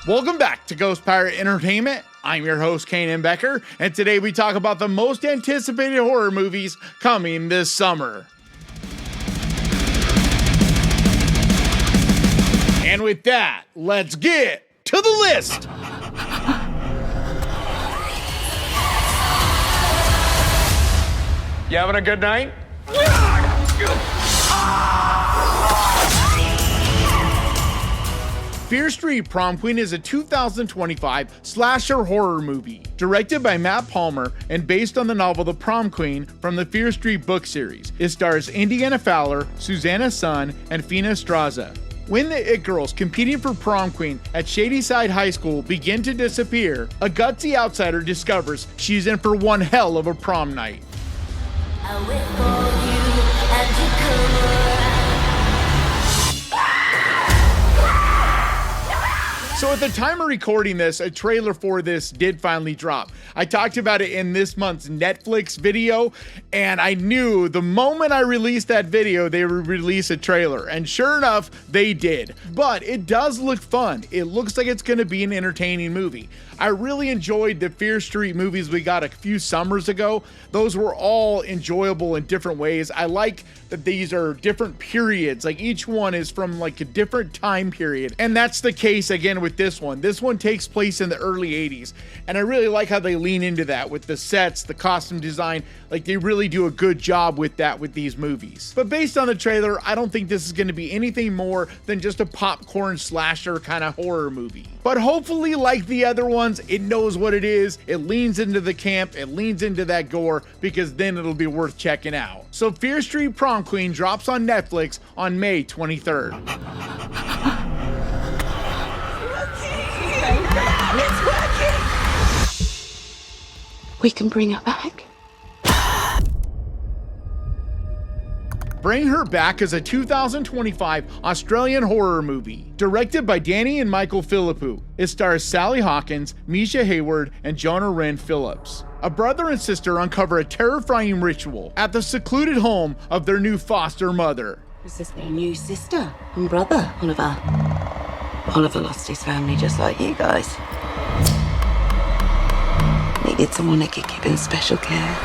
Welcome back to Ghost Pirate Entertainment. I'm your host, Kanan Becker, and today we talk about the most anticipated horror movies coming this summer. And with that, let's get to the list. You having a good night? Fear Street Prom Queen is a 2025 slasher horror movie, directed by Matt Palmer and based on the novel The Prom Queen from the Fear Street book series. It stars Indiana Fowler, Susanna Sun, and Fina Straza. When the It Girls competing for prom queen at Shadyside High School begin to disappear, a gutsy outsider discovers she's in for one hell of a prom night. I'll wait for you and you come around. So at the time of recording this, a trailer for this did finally drop. I talked about it in this month's Netflix video, and I knew the moment I released that video, they would release a trailer. And sure enough, they did. But it does look fun. It looks like it's going to be an entertaining movie. I really enjoyed the Fear Street movies we got a few summers ago. Those were all enjoyable in different ways. I like that these are different periods. Like each one is from like a different time period. And that's the case again with this one. This one takes place in the early 80s. And I really like how they lean into that with the sets, the costume design. Like they really do a good job with that with these movies. But based on the trailer, I don't think this is going to be anything more than just a popcorn slasher kind of horror movie. But hopefully, like the other ones, it knows what it is. It leans into the camp, it leans into that gore, because then it'll be worth checking out. So Fear Street Prom Queen drops on Netflix on May 23rd. It's working! We can bring her back. Bring Her Back is a 2025 Australian horror movie, directed by Danny and Michael Philippou. It stars Sally Hawkins, Misha Hayward, and Jonah Wren Phillips. A brother and sister uncover a terrifying ritual at the secluded home of their new foster mother. Is this their new sister and brother, Oliver? Oliver lost his family just like you guys. Needed someone that could give him special care.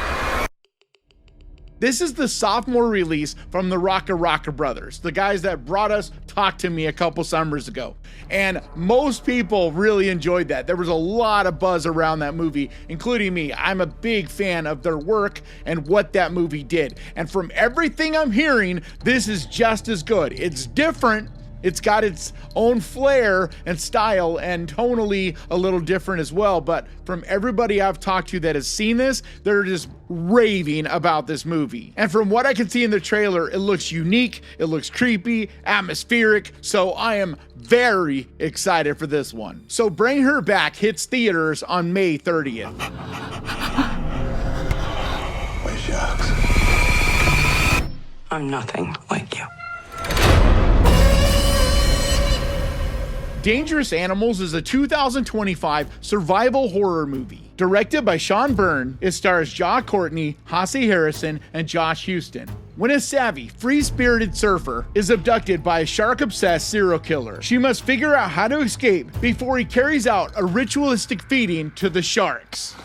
This is the sophomore release from the Rocka Brothers, the guys that brought us Talk to Me a couple summers ago. And most people really enjoyed that. There was a lot of buzz around that movie, including me. I'm a big fan of their work and what that movie did. And from everything I'm hearing, this is just as good. It's different. It's got its own flair and style and tonally a little different as well. But from everybody I've talked to that has seen this, they're just raving about this movie. And from what I can see in the trailer, it looks unique, it looks creepy, atmospheric. So I am very excited for this one. So Bring Her Back hits theaters on May 30th. Where's Sharks? I'm nothing like you. Dangerous Animals is a 2025 survival horror movie. Directed by Sean Byrne, it stars Ja Courtney, Hasse Harrison, and Josh Houston. When a savvy, free-spirited surfer is abducted by a shark-obsessed serial killer, she must figure out how to escape before he carries out a ritualistic feeding to the sharks.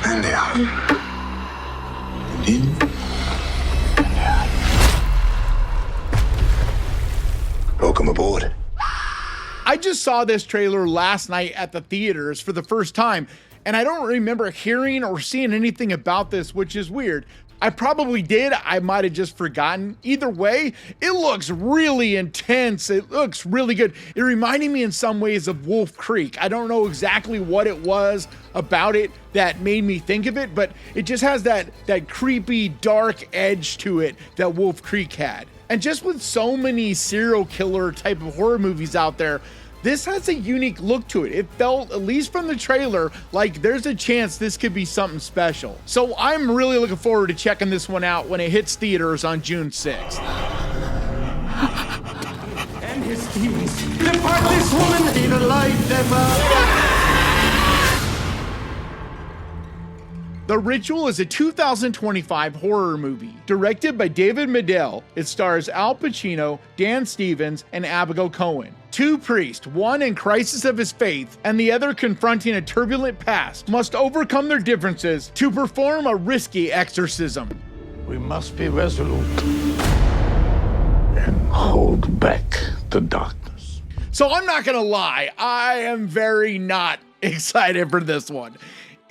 And out. And in. And out. Welcome aboard. I just saw this trailer last night at the theaters for the first time, and I don't remember hearing or seeing anything about this, which is weird. I probably did. I might have just forgotten. Either way, it looks really intense. It looks really good. It reminded me in some ways of Wolf Creek. I don't know exactly what it was about it that made me think of it, but it just has that creepy, dark edge to it that Wolf Creek had. And just with so many serial killer type of horror movies out there, this has a unique look to it. It felt, at least from the trailer, like there's a chance this could be something special. So I'm really looking forward to checking this one out when it hits theaters on June 6th. And his demons, depart this woman, be the light ever. The Ritual is a 2025 horror movie. Directed by David Medell, it stars Al Pacino, Dan Stevens, and Abigail Cohen. Two priests, one in crisis of his faith and the other confronting a turbulent past, must overcome their differences to perform a risky exorcism. We must be resolute and hold back the darkness. So I'm not gonna lie, I am very not excited for this one.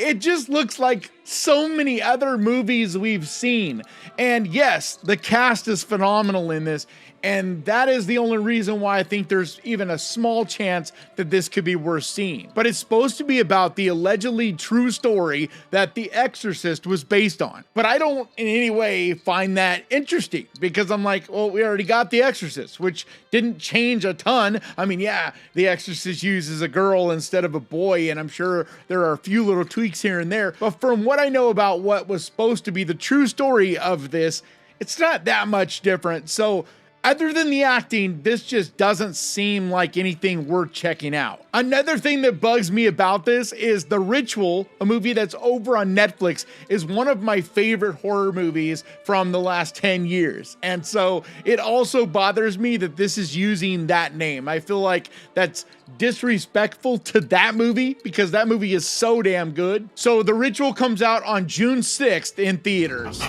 It just looks like so many other movies we've seen. And yes, the cast is phenomenal in this, and that is the only reason why I think there's even a small chance that this could be worth seeing. But it's supposed to be about the allegedly true story that The Exorcist was based on. But I don't in any way find that interesting, because I'm like, well, we already got The Exorcist, which didn't change a ton. I mean, yeah, The Exorcist uses a girl instead of a boy, and I'm sure there are a few little tweaks here and there. But from what I know about what was supposed to be the true story of this, it's not that much different. So other than the acting, this just doesn't seem like anything worth checking out. Another thing that bugs me about this is The Ritual, a movie that's over on Netflix, is one of my favorite horror movies from the last 10 years. And so it also bothers me that this is using that name. I feel like that's disrespectful to that movie because that movie is so damn good. So The Ritual comes out on June 6th in theaters.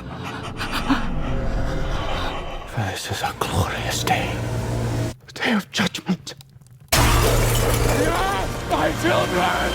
This is a glorious day. A day of judgment. My children!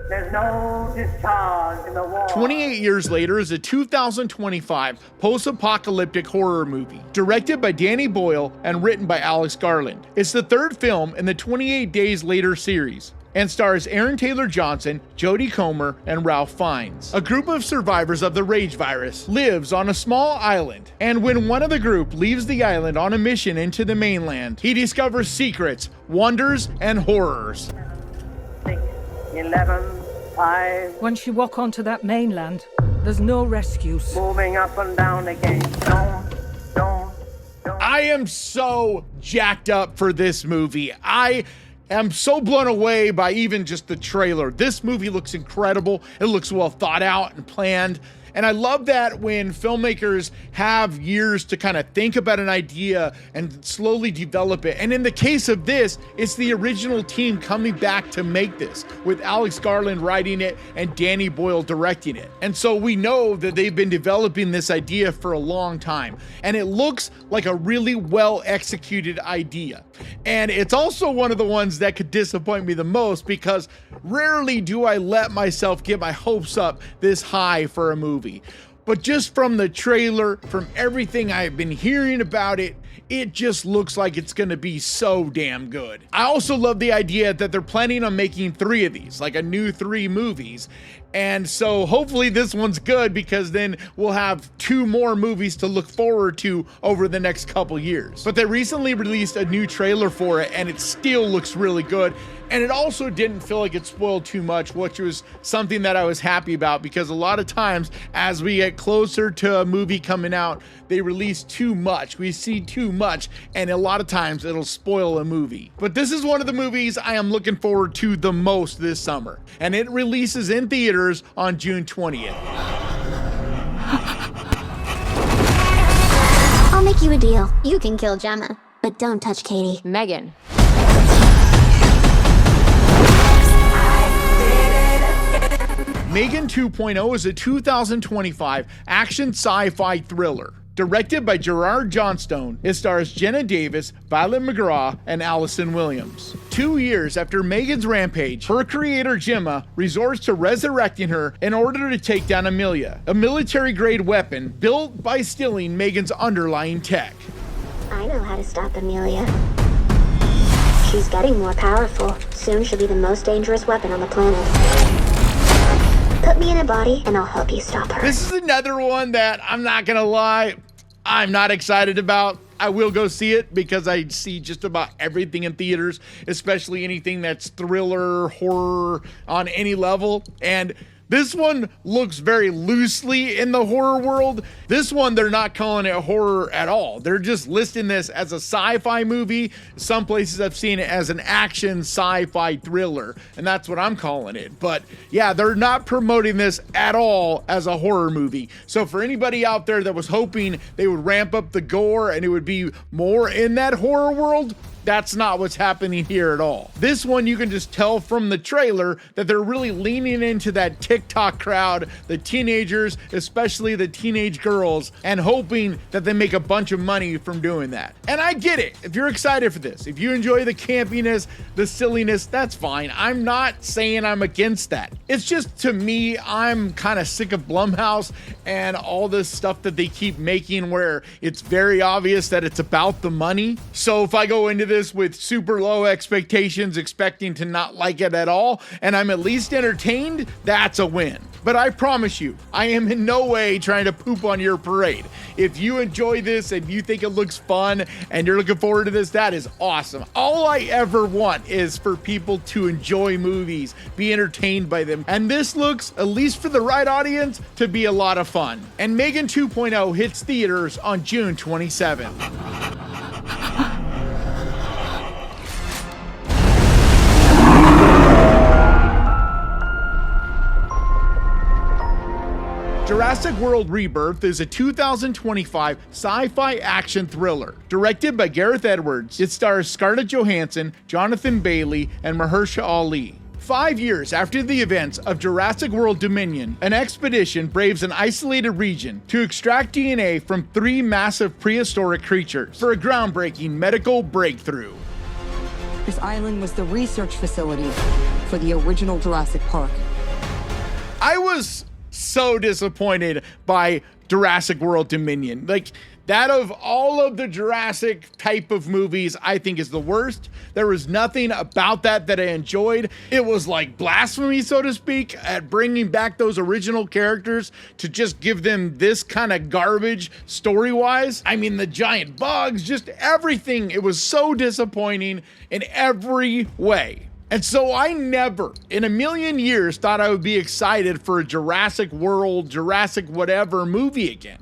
There's no discharge in the war. 28 years later is a 2025 post-apocalyptic horror movie, directed by Danny Boyle and written by Alex Garland. It's the third film in the 28 Days Later series, and stars Aaron Taylor Johnson, Jodie Comer, and Ralph Fiennes. A group of survivors of the rage virus lives on a small island, and when one of the group leaves the island on a mission into the mainland, he discovers secrets, wonders, and horrors. 6, 11, 5. Once you walk onto that mainland, there's no rescues. Moving up and down again. Don't. I am so jacked up for this movie. I am so blown away by even just the trailer. This movie looks incredible. It looks well thought out and planned. And I love that when filmmakers have years to kind of think about an idea and slowly develop it. And in the case of this, it's the original team coming back to make this, with Alex Garland writing it and Danny Boyle directing it. And so we know that they've been developing this idea for a long time. And it looks like a really well executed idea. And it's also one of the ones that could disappoint me the most, because rarely do I let myself get my hopes up this high for a movie. But just from the trailer, from everything I've been hearing about it, it just looks like it's gonna be so damn good. I also love the idea that they're planning on making 3 of these, like a new 3 movies. And so hopefully this one's good, because then we'll have 2 more movies to look forward to over the next couple years. But they recently released a new trailer for it, and it still looks really good. And it also didn't feel like it spoiled too much, which was something that I was happy about, because a lot of times as we get closer to a movie coming out, they release too much. We see too much, and a lot of times it'll spoil a movie. But this is one of the movies I am looking forward to the most this summer, and it releases in theaters on June 20th. I'll make you a deal. You can kill Gemma, but don't touch Katie. Megan. Megan 2.0 is a 2025 action sci-fi thriller. Directed by Gerard Johnstone, it stars Jenna Davis, Violet McGraw, and Allison Williams. 2 years after Megan's rampage, her creator Gemma resorts to resurrecting her in order to take down Amelia, a military-grade weapon built by stealing Megan's underlying tech. I know how to stop Amelia. She's getting more powerful. Soon she'll be the most dangerous weapon on the planet. Put me in a body and I'll help you stop her. This is another one that I'm not gonna lie, I'm not excited about. I will go see it because I see just about everything in theaters, especially anything that's thriller, horror on any level. And this one looks very loosely in the horror world. This one, they're not calling it horror at all. They're just listing this as a sci-fi movie. Some places I've seen it as an action sci-fi thriller, and that's what I'm calling it. But yeah, they're not promoting this at all as a horror movie. So for anybody out there that was hoping they would ramp up the gore and it would be more in that horror world, That's not what's happening here at all. This one, you can just tell from the trailer that they're really leaning into that TikTok crowd, the teenagers, especially the teenage girls, and hoping that they make a bunch of money from doing that. And I get it. If you're excited for this, if you enjoy the campiness, the silliness, that's fine. I'm not saying I'm against that. It's just, to me, I'm kind of sick of Blumhouse and all this stuff that they keep making where it's very obvious that it's about the money. So if I go into this with super low expectations, expecting to not like it at all, and I'm at least entertained, that's a win. But I promise you, I am in no way trying to poop on your parade. If you enjoy this and you think it looks fun and you're looking forward to this, that is awesome. All I ever want is for people to enjoy movies, be entertained by them. And this looks, at least for the right audience, to be a lot of fun. And Megan 2.0 hits theaters on June 27th. Jurassic World Rebirth is a 2025 sci-fi action thriller. Directed by Gareth Edwards, it stars Scarlett Johansson, Jonathan Bailey, and Mahershala Ali. 5 years after the events of Jurassic World Dominion, an expedition braves an isolated region to extract DNA from 3 massive prehistoric creatures for a groundbreaking medical breakthrough. This island was the research facility for the original Jurassic Park. I was so disappointed by Jurassic World Dominion. Like, that of all of the Jurassic type of movies, I think is the worst. There was nothing about that I enjoyed. It was like blasphemy, so to speak, at bringing back those original characters to just give them this kind of garbage story-wise. I mean, the giant bugs, just everything. It was so disappointing in every way. And so I never in a million years thought I would be excited for a Jurassic World, Jurassic whatever movie again.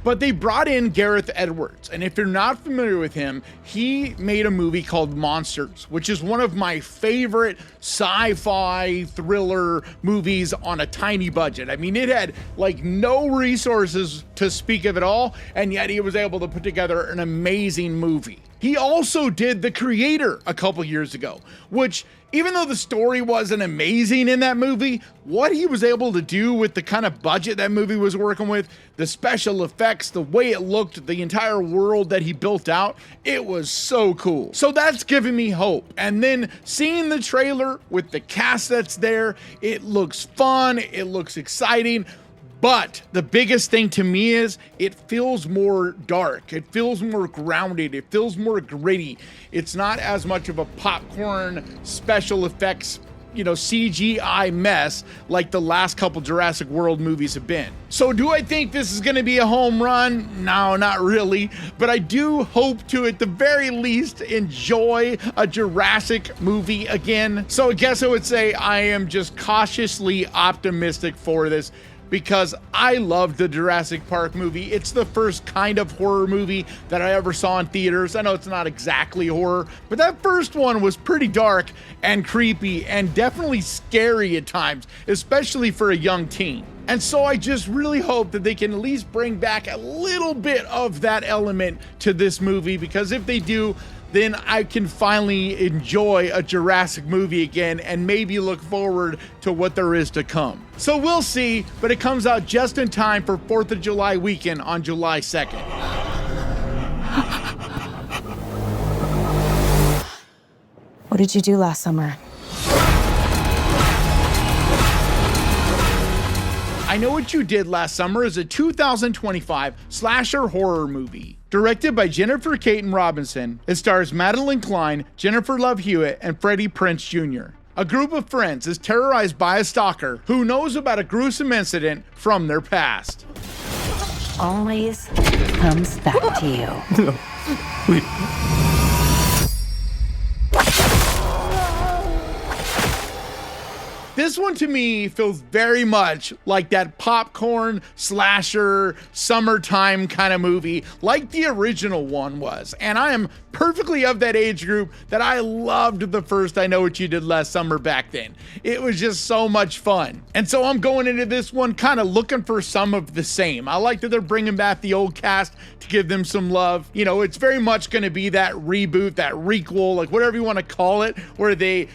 But they brought in Gareth Edwards, and if you're not familiar with him, he made a movie called Monsters, which is one of my favorite sci-fi thriller movies on a tiny budget. I mean, it had like no resources to speak of at all, and yet he was able to put together an amazing movie. He also did The Creator a couple years ago, which, even though the story wasn't amazing in that movie, what he was able to do with the kind of budget that movie was working with, the special effects, the way it looked, the entire world that he built out, it was so cool. So that's giving me hope. And then seeing the trailer with the cast that's there, it looks fun, it looks exciting. But the biggest thing to me is it feels more dark. It feels more grounded. It feels more gritty. It's not as much of a popcorn special effects, CGI mess like the last couple Jurassic World movies have been. So do I think this is going to be a home run? No, not really. But I do hope to, at the very least, enjoy a Jurassic movie again. So I guess I would say I am just cautiously optimistic for this, because I loved the Jurassic Park movie. It's the first kind of horror movie that I ever saw in theaters. I know it's not exactly horror, but that first one was pretty dark and creepy and definitely scary at times, especially for a young teen. And so I just really hope that they can at least bring back a little bit of that element to this movie, because if they do, then I can finally enjoy a Jurassic movie again and maybe look forward to what there is to come. So we'll see, but it comes out just in time for 4th of July weekend on July 2nd. What did you do last summer? I Know What You Did Last Summer is a 2025 slasher horror movie. Directed by Jennifer Caton Robinson, it stars Madeline Klein, Jennifer Love Hewitt, and Freddie Prinze Jr. A group of friends is terrorized by a stalker who knows about a gruesome incident from their past. Always comes back to you. No. Wait. This one to me feels very much like that popcorn slasher summertime kind of movie like the original one was. And I am perfectly of that age group that I loved the first I Know What You Did Last Summer back then. It was just so much fun. And so I'm going into this one kind of looking for some of the same. I like that they're bringing back the old cast to give them some love. You know, it's very much going to be that reboot, that requel, like whatever you want to call it, where they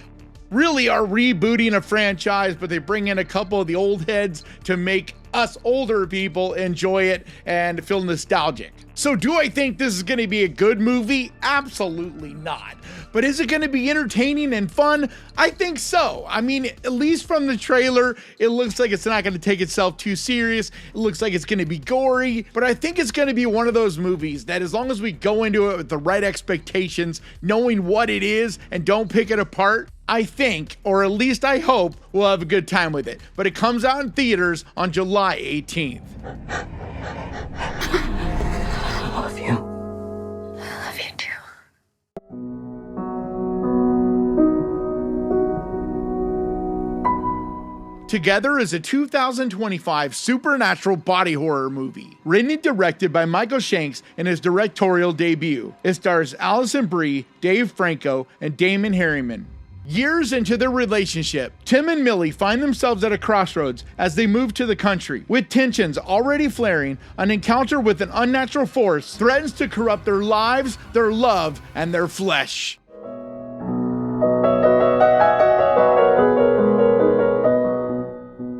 really are rebooting a franchise, but they bring in a couple of the old heads to make us older people enjoy it and feel nostalgic. So do I think this is going to be a good movie? Absolutely not. But is it going to be entertaining and fun? I think so. I mean, at least from the trailer, it looks like it's not going to take itself too serious. It looks like it's going to be gory, but I think it's going to be one of those movies that as long as we go into it with the right expectations, knowing what it is and don't pick it apart, I think, or at least I hope, we'll have a good time with it. But it comes out in theaters on July 18th. I love you. I love you too. Together is a 2025 supernatural body horror movie, written and directed by Michael Shanks in his directorial debut. It stars Alison Brie, Dave Franco, and Damon Harriman. Years into their relationship, Tim and Millie find themselves at a crossroads as they move to the country. With tensions already flaring, an encounter with an unnatural force threatens to corrupt their lives, their love, and their flesh.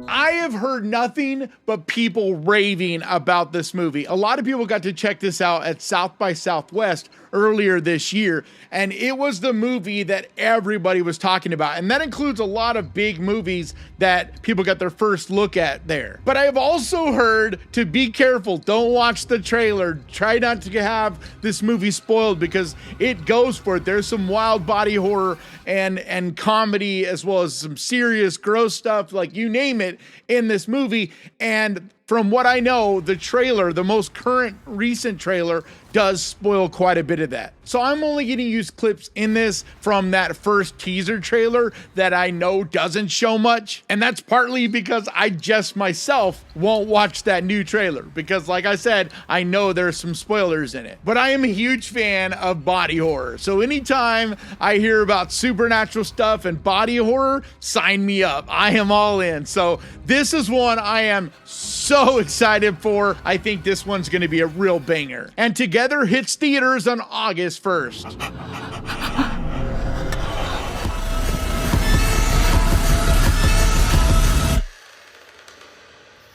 I have heard nothing but people raving about this movie. A lot of people got to check this out at South by Southwest earlier this year, and it was the movie that everybody was talking about, and that includes a lot of big movies that people got their first look at there. But I have also heard to be careful, don't watch the trailer, try not to have this movie spoiled because it goes for it. There's some wild body horror and comedy, as well as some serious gross stuff, like you name it, in this movie. And from what I know, the trailer, the most current recent trailer, does spoil quite a bit of that. So I'm only going to use clips in this from that first teaser trailer that I know doesn't show much. And that's partly because I just myself won't watch that new trailer because, like I said, I know there's some spoilers in it. But I am a huge fan of body horror. So anytime I hear about supernatural stuff and body horror, sign me up. I am all in. So this is one I am so excited for. I think this one's going to be a real banger. And Together hits theaters on August 1st.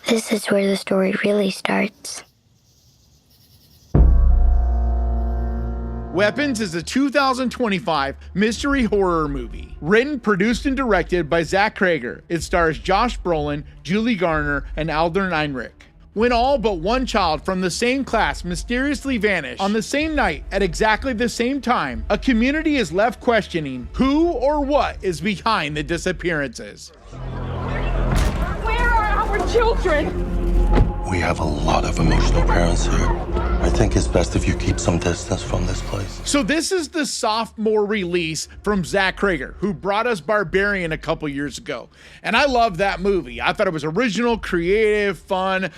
This is where the story really starts. Weapons is a 2025 mystery horror movie. Written, produced, and directed by Zach Cregger. It stars Josh Brolin, Julie Garner, and Alden Ehrenreich. When all but one child from the same class mysteriously vanish on the same night at exactly the same time, a community is left questioning who or what is behind the disappearances. Where are our children? We have a lot of emotional parents here. I think it's best if you keep some distance from this place. So this is the sophomore release from Zach Cregger, who brought us Barbarian a couple years ago. And I love that movie. I thought it was original, creative, fun,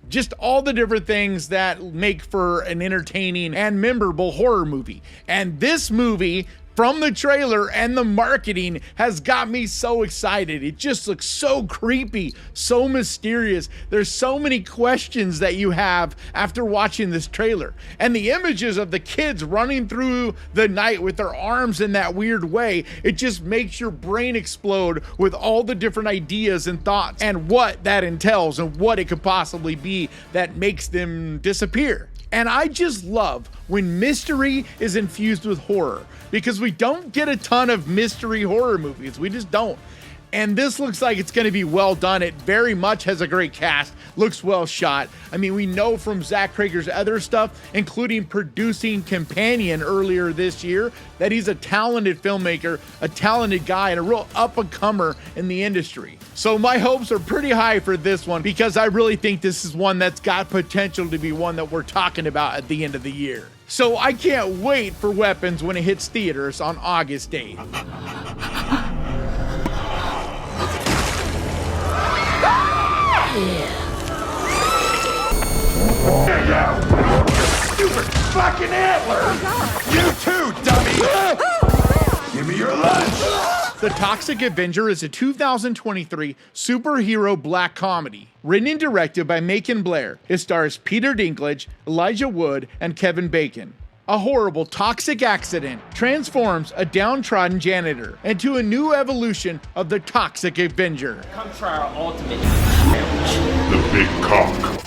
just all the different things that make for an entertaining and memorable horror movie. And this movie, from the trailer and the marketing, has got me so excited. It just looks so creepy, so mysterious. There's so many questions that you have after watching this trailer. And the images of the kids running through the night with their arms in that weird way, it just makes your brain explode with all the different ideas and thoughts and what that entails and what it could possibly be that makes them disappear. And I just love when mystery is infused with horror, because we don't get a ton of mystery horror movies. We just don't. And this looks like it's going to be well done. It very much has a great cast, looks well shot. I mean, we know from Zach Cregger's other stuff, including producing Companion earlier this year, that he's a talented filmmaker, a talented guy, and a real up-and-comer in the industry. So my hopes are pretty high for this one, because I really think this is one that's got potential to be one that we're talking about at the end of the year. So I can't wait for Weapons when it hits theaters on August 8th. fear. Stupid fucking antler! You too, dummy! Give me your lunch! The Toxic Avenger is a 2023 superhero black comedy. Written and directed by Macon Blair, it stars Peter Dinklage, Elijah Wood, and Kevin Bacon. A horrible toxic accident transforms a downtrodden janitor into a new evolution of the Toxic Avenger. Come try our ultimate challenge. The big cock.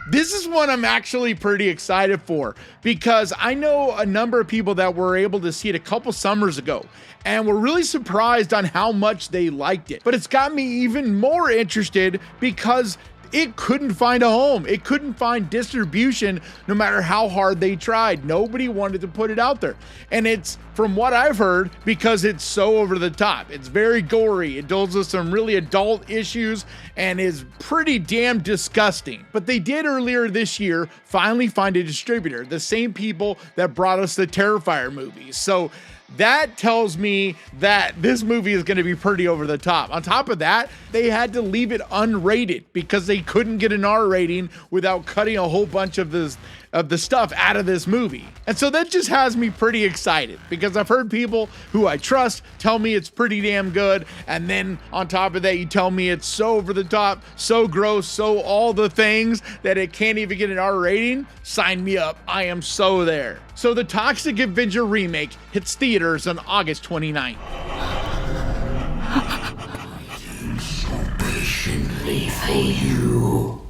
This is one I'm actually pretty excited for because I know a number of people that were able to see it a couple summers ago and were really surprised on how much they liked it. But it's got me even more interested because it couldn't find a home. It couldn't find distribution no matter how hard they tried. Nobody wanted to put it out there. And it's, from what I've heard, because it's so over the top. It's very gory. It deals with some really adult issues and is pretty damn disgusting. But they did earlier this year finally find a distributor, the same people that brought us the Terrifier movies. So that tells me that this movie is going to be pretty over the top. On top of that, they had to leave it unrated because they couldn't get an R rating without cutting a whole bunch of the stuff out of this movie. And so that just has me pretty excited because I've heard people who I trust tell me it's pretty damn good. And then on top of that, you tell me it's so over the top, so gross, so all the things that it can't even get an R rating. Sign me up. I am so there. So the Toxic Avenger remake hits theaters on August 29th. So patiently for you.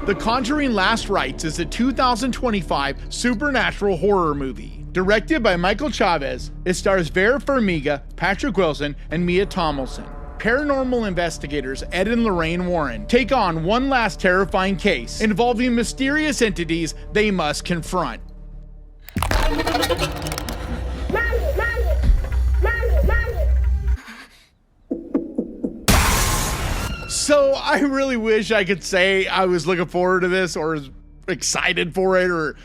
The Conjuring Last Rites is a 2025 supernatural horror movie. Directed by Michael Chavez, it stars Vera Farmiga, Patrick Wilson, and Mia Tomlinson. Paranormal investigators Ed and Lorraine Warren take on one last terrifying case involving mysterious entities they must confront. So I really wish I could say I was looking forward to this or was excited for it or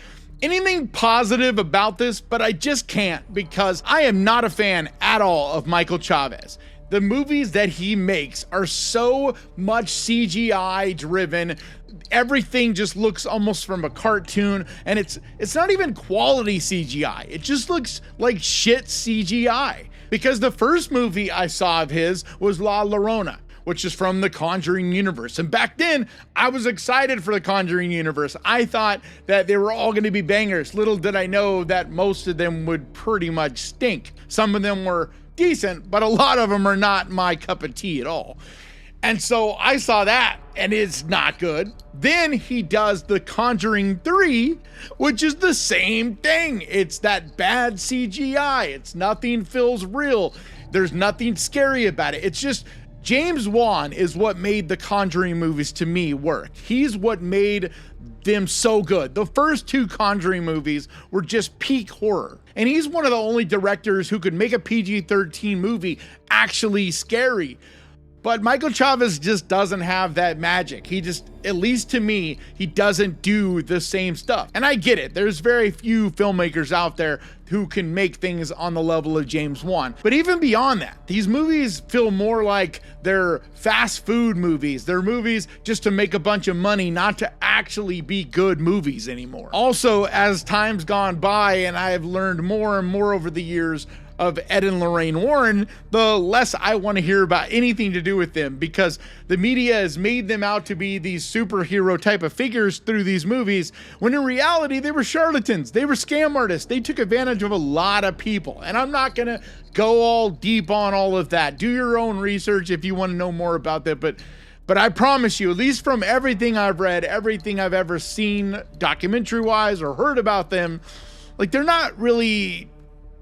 anything positive about this, but I just can't because I am not a fan at all of Michael Chavez. The movies that he makes are so much CGI driven. Everything just looks almost from a cartoon, and it's not even quality CGI. It just looks like shit CGI. Because the first movie I saw of his was La Llorona, which is from the Conjuring universe. And back then, I was excited for the Conjuring universe. I thought that they were all gonna be bangers. Little did I know that most of them would pretty much stink. Some of them were decent, but a lot of them are not my cup of tea at all. And so I saw that, and it's not good. Then he does The Conjuring 3, which is the same thing. It's that bad CGI. It's nothing feels real. There's nothing scary about it. It's just, James Wan is what made the Conjuring movies to me work. He's what made them so good. The first two Conjuring movies were just peak horror. And he's one of the only directors who could make a PG-13 movie actually scary. But Michael Chavez just doesn't have that magic. He just, at least to me, he doesn't do the same stuff. And I get it. There's very few filmmakers out there who can make things on the level of James Wan. But even beyond that, these movies feel more like they're fast food movies. They're movies just to make a bunch of money, not to actually be good movies anymore. Also, as time's gone by and I have learned more and more over the years of Ed and Lorraine Warren, the less I want to hear about anything to do with them, because the media has made them out to be these superhero type of figures through these movies, when in reality they were charlatans. They were scam artists. They took advantage of a lot of people. And I'm not gonna go all deep on all of that. Do your own research if you want to know more about that, but I promise you, at least from everything I've read, everything I've ever seen documentary wise or heard about them, like, they're not really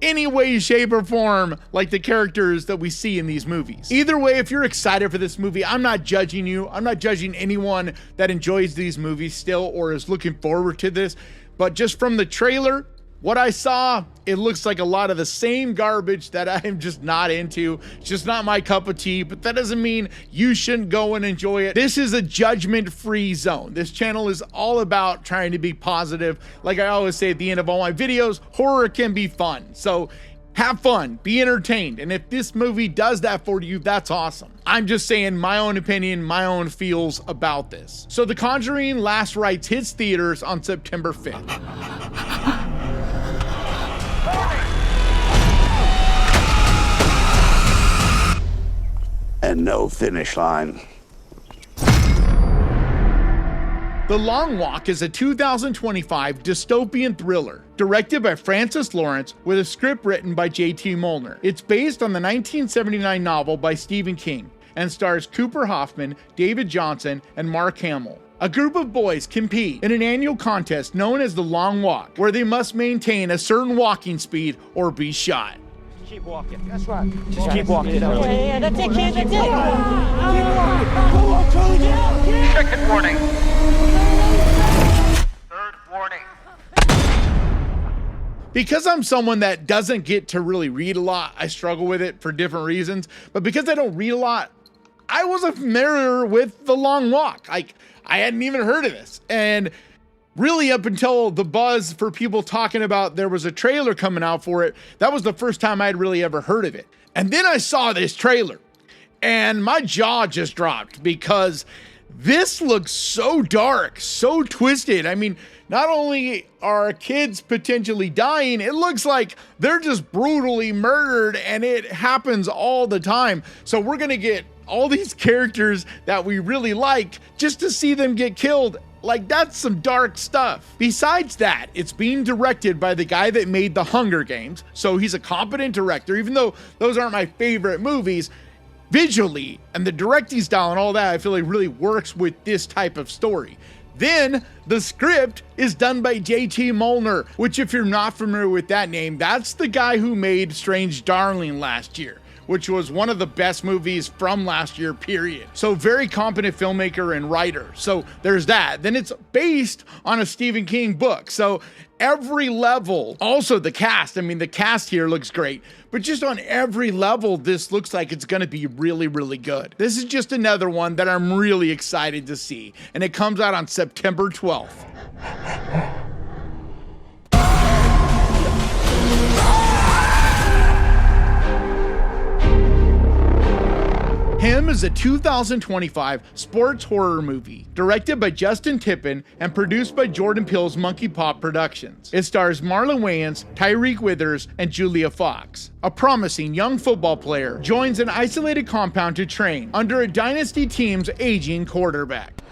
any way, shape, or form like the characters that we see in these movies. Either way, if you're excited for this movie, I'm not judging you. I'm not judging anyone that enjoys these movies still or is looking forward to this. But just from the trailer, What I saw, it looks like a lot of the same garbage that I'm just not into. It's just not my cup of tea, but that doesn't mean you shouldn't go and enjoy it. This is a judgment-free zone. This channel is all about trying to be positive. Like I always say at the end of all my videos, horror can be fun. So have fun, be entertained. And if this movie does that for you, that's awesome. I'm just saying my own opinion, my own feels about this. So The Conjuring Last Rites hits theaters on September 5th. And no finish line. The Long Walk is a 2025 dystopian thriller directed by Francis Lawrence with a script written by J.T. Molnar. It's based on the 1979 novel by Stephen King and stars Cooper Hoffman, David Johnson, and Mark Hamill. A group of boys compete in an annual contest known as the Long Walk, where they must maintain a certain walking speed or be shot. Keep walking. That's right. Just keep walking. Yeah, that's it, kid, that's it. Second warning. Third warning. Because I'm someone that doesn't get to really read a lot, I struggle with it for different reasons. But because I don't read a lot, I wasn't familiar with The Long Walk. I hadn't even heard of this. And really, up until the buzz for people talking about there was a trailer coming out for it, that was the first time I'd really ever heard of it. And then I saw this trailer and my jaw just dropped because this looks so dark, so twisted. I mean, not only are kids potentially dying, it looks like they're just brutally murdered, and it happens all the time. So we're gonna get all these characters that we really like just to see them get killed. Like, that's some dark stuff. Besides that, it's being directed by the guy that made The Hunger Games, so he's a competent director, even though those aren't my favorite movies. Visually, and the directing style and all that, I feel like really works with this type of story. Then, the script is done by J.T. Molnar, which, if you're not familiar with that name, that's the guy who made Strange Darling last year, which was one of the best movies from last year, period. So very competent filmmaker and writer. So there's that. Then it's based on a Stephen King book. So every level, also the cast, I mean, the cast here looks great, but just on every level, this looks like it's gonna be really, really good. This is just another one that I'm really excited to see. And it comes out on September 12th. Him is a 2025 sports horror movie, directed by Justin Tippin and produced by Jordan Peele's Monkey Pop Productions. It stars Marlon Wayans, Tyreek Withers, and Julia Fox. A promising young football player joins an isolated compound to train under a dynasty team's aging quarterback.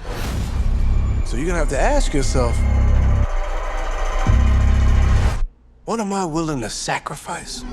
So you're gonna have to ask yourself, what am I willing to sacrifice?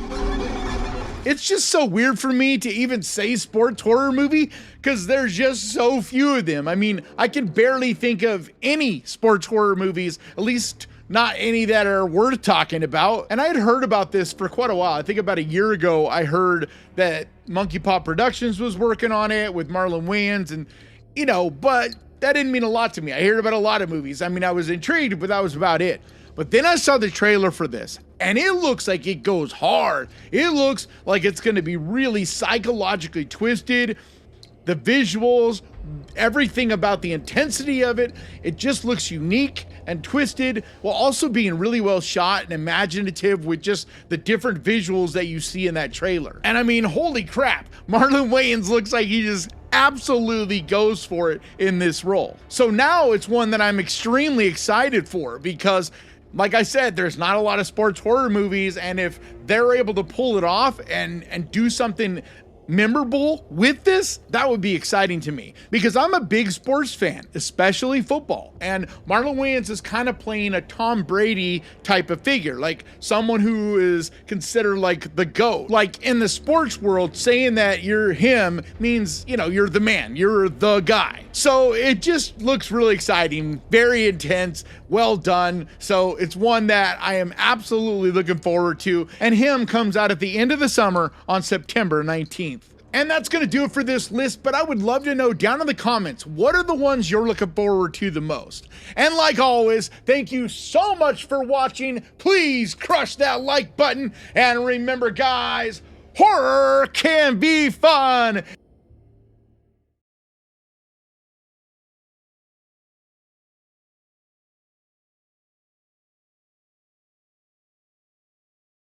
It's just so weird for me to even say sports horror movie because there's just so few of them. I mean, I can barely think of any sports horror movies, at least not any that are worth talking about. And I had heard about this for quite a while. I think about a year ago, I heard that Monkey Pop Productions was working on it with Marlon Wayans, and, you know, but that didn't mean a lot to me. I heard about a lot of movies. I mean, I was intrigued, but that was about it. But then I saw the trailer for this, and it looks like it goes hard. It looks like it's gonna be really psychologically twisted. The visuals, everything about the intensity of it, it just looks unique and twisted, while also being really well shot and imaginative with just the different visuals that you see in that trailer. And I mean, holy crap, Marlon Wayans looks like he just absolutely goes for it in this role. So now it's one that I'm extremely excited for because, like I said, there's not a lot of sports horror movies, and if they're able to pull it off and do something memorable with this, that would be exciting to me because I'm a big sports fan, especially football. And Marlon Wayans is kind of playing a Tom Brady type of figure, like someone who is considered like the GOAT. Like in the sports world, saying that you're him means, you know, you're the man, you're the guy. So it just looks really exciting, very intense, well done. So it's one that I am absolutely looking forward to. And him comes out at the end of the summer on September 19th. And that's going to do it for this list, but I would love to know down in the comments, what are the ones you're looking forward to the most? And like always, thank you so much for watching. Please crush that like button. And remember, guys, horror can be fun.